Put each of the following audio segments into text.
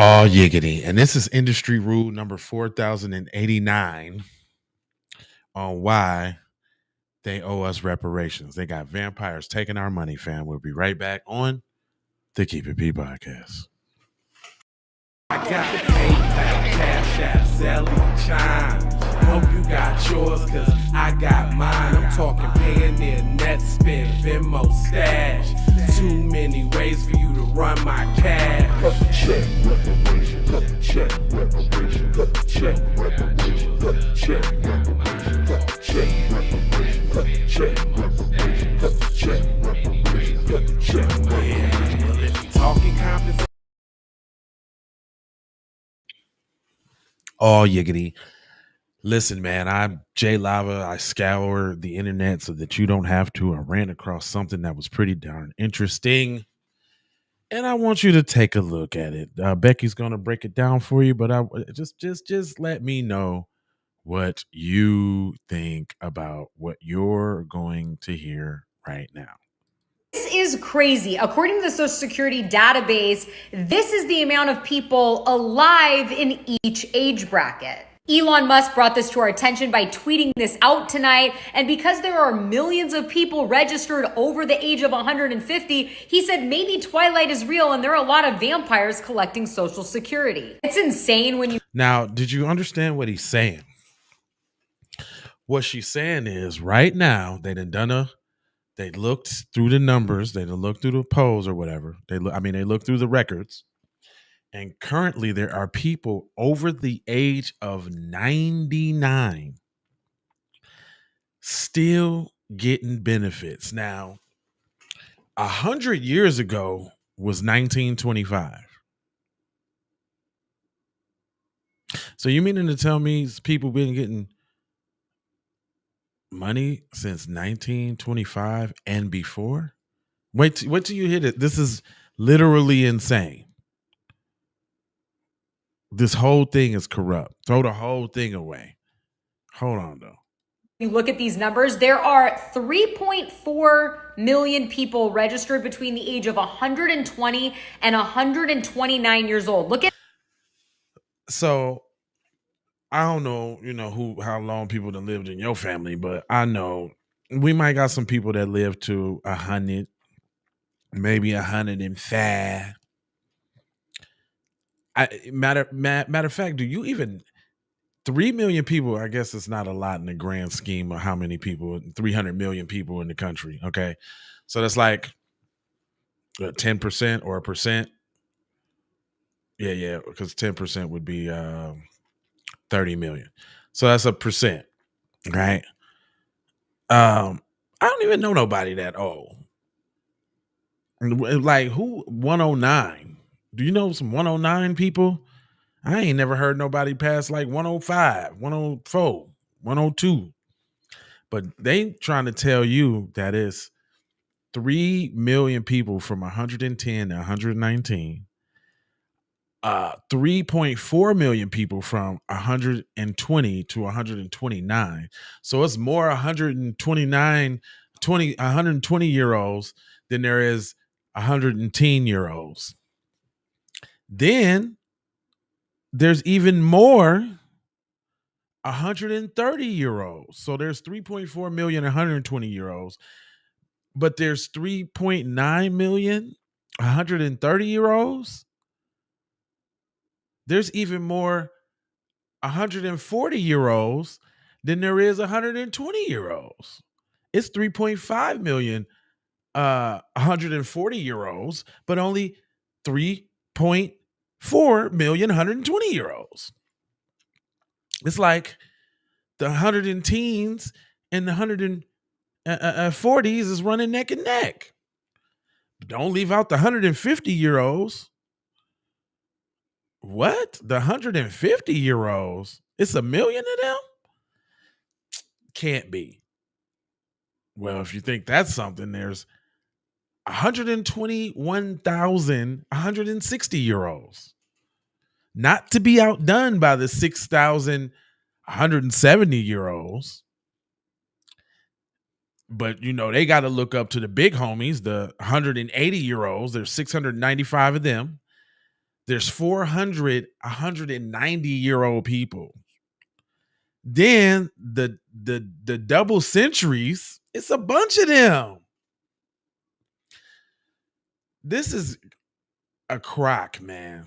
Oh, yiggity. And this is industry rule number 4089 on why they owe us reparations. They got vampires taking our money, fam. We'll be right back on the Keep It P podcast. I got PayPal, Cash App, Zelle, Chime. Hope you got yours, cause I got mine. I'm talking Payoneer, Netspend, Venmo, Stash. Too many ways for you to run my cash. Check reparations, check reparations, check reparations, check reparations, check reparations, check reparations, check reparations, check. Yeah, well, if you talking compensation. Oh, yiggity. Listen, man, I'm Jay Lava. I scour the internet so that you don't have to. I ran across something that was pretty darn interesting, and I want you to take a look at it. Becky's going to break it down for you, but I just let me know what you think about what you're going to hear right now. This is crazy. According to the Social Security database, this is the amount of people alive in each age bracket. Elon Musk brought this to our attention by tweeting this out tonight. And because there are millions of people registered over the age of 150, he said maybe Twilight is real and there are a lot of vampires collecting Social Security. It's insane when you. Now, did you understand what he's saying? What she's saying is right now, they looked through the numbers, they looked through the polls or whatever. They looked through the records. And currently there are people over the age of 99 still getting benefits. Now, 100 years ago was 1925. So you meaning to tell me people been getting money since 1925 and before? Wait till you hit it. This is literally insane. This whole thing is corrupt. Throw the whole thing away. Hold on, though. You look at these numbers, there are 3.4 million people registered between the age of 120 and 129 years old. Look at. So I don't know, how long people that lived in your family, but I know we might got some people that live to 100, maybe 105. Matter of fact, do you even 3 million people? I guess it's not a lot in the grand scheme of how many people, 300 million people in the country. Okay, so that's like 10% or a percent. Yeah, because 10% would be 30 million. So that's a percent, right? I don't even know nobody that old. Like who 109? Do you know some 109 people? I ain't never heard nobody pass like 105, 104, 102. But they trying to tell you that it's 3 million people from 110 to 119. 3.4 million people from 120 to 129. So it's more 120-year-olds than there is 110-year-olds. Then there's even more 130-year-olds. So there's 3.4 million 120-year-olds, but there's 3.9 million 130-year-olds. There's even more 140-year-olds than there is 120-year-olds. It's 3.5 million 140-year-olds, but only 3.4 million 120-year-olds. It's like the 110s and the 140s is running neck and neck. Don't leave out the 150-year-olds. What? The 150-year-olds? It's a million of them? Can't be. Well, if you think that's something, there's 121,000 160-year-olds. Not to be outdone by the 6,000 170-year-olds. But, they got to look up to the big homies, the 180-year-olds. There's 695 of them. There's 400, 190-year-old people. Then the double centuries, it's a bunch of them. This is a crock, man.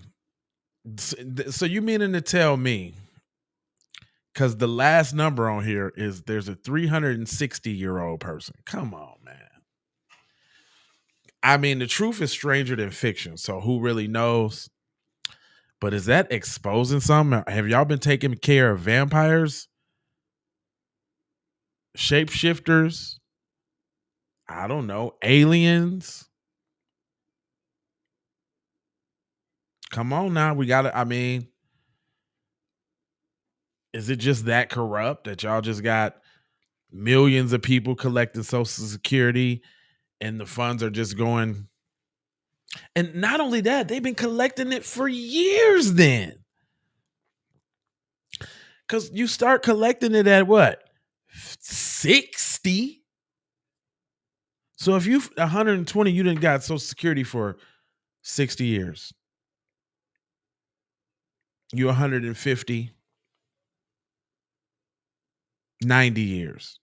So you meaning to tell me, because the last number on here is there's a 360-year-old person. Come on, man. I mean, the truth is stranger than fiction. So who really knows? But is that exposing something? Have y'all been taking care of vampires? Shapeshifters? I don't know. Aliens? Come on now. We got to, I mean, is it just that corrupt that y'all just got millions of people collecting Social Security and the funds are just going? And not only that, they've been collecting it for years then. Because you start collecting it at what? 60? So if you 120, you didn't got Social Security for 60 years. You 150, 90 years.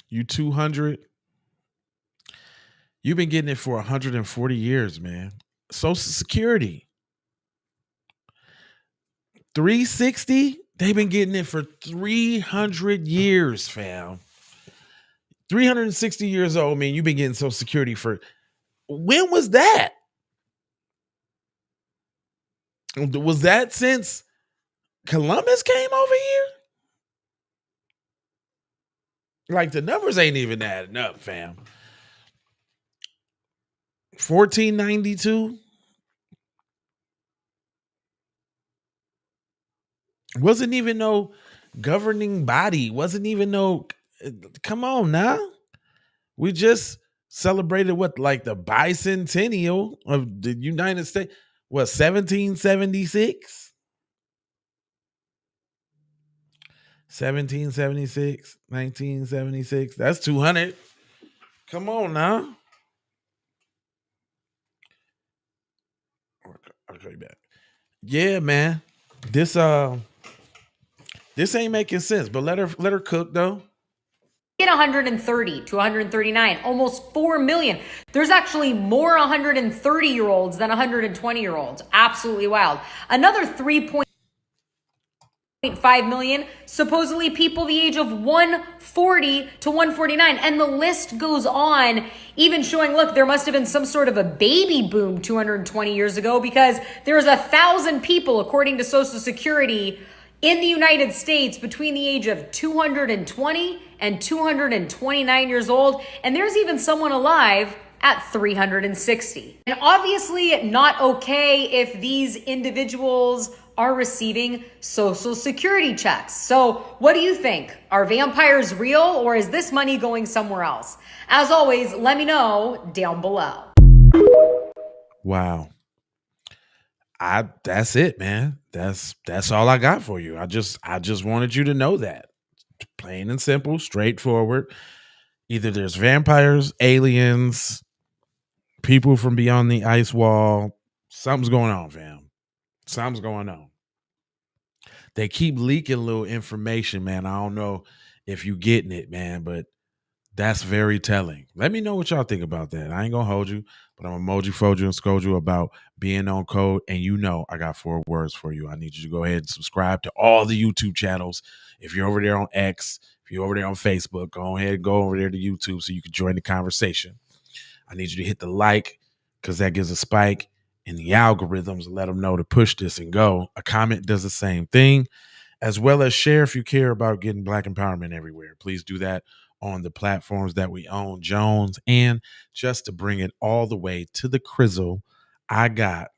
You 200. You've been getting it for 140 years, man. Social Security. 360, they've been getting it for 300 years, fam. 360 years old, man. You've been getting Social Security for, when was that? Was that since Columbus came over here? Like, the numbers ain't even adding up, fam. 1492? Wasn't even no governing body. Wasn't even no, come on now. We just celebrated what, like the bicentennial of the United States. What, 1776? 1776, 1976. That's 200. Come on now. I'll call you back. Yeah, man. This ain't making sense, but let her cook though. Get 130 to 139, almost 4 million. There's actually more 130-year-olds than 120-year-olds. Absolutely wild. Another 3.5 million, supposedly people the age of 140 to 149. And the list goes on, even showing, look, there must have been some sort of a baby boom 220 years ago, because there's 1,000 people, according to Social Security, in the United States between the age of 220 and 229 years old. And there's even someone alive at 360. And obviously not okay if these individuals are receiving Social Security checks. So what do you think? Are vampires real, or is this money going somewhere else? As always, let me know down below. Wow. That's it, man. That's all I got for you. I just wanted you to know that. Plain and simple, straightforward. Either there's vampires, aliens, people from beyond the ice wall. Something's going on, fam. Something's going on. They keep leaking little information, man. I don't know if you getting it, man, but that's very telling. Let me know what y'all think about that. I ain't gonna hold you, but I'm emoji, fold you, and scold you about being on code. And you know I got 4 words for you. I need you to go ahead and subscribe to all the YouTube channels. If you're over there on X, if you're over there on Facebook, go ahead and go over there to YouTube so you can join the conversation. I need you to hit the like, because that gives a spike in the algorithms and let them know to push this and go. A comment does the same thing, as well as share if you care about getting Black empowerment everywhere. Please do that on the platforms that we own, Jones. And just to bring it all the way to the crizzle, I got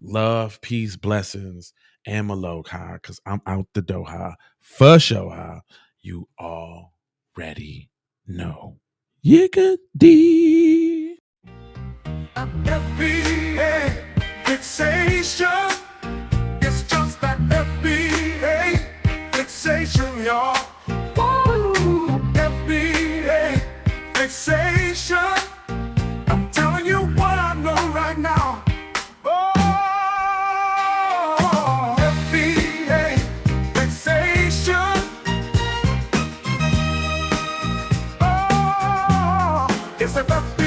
love, peace, blessings, and Maloha, because I'm out the Doha for sure. You already know. Yiggity. FBA fixation. It's just that FBA fixation, y'all. Woo! FBA fixation. I'm telling you. It's a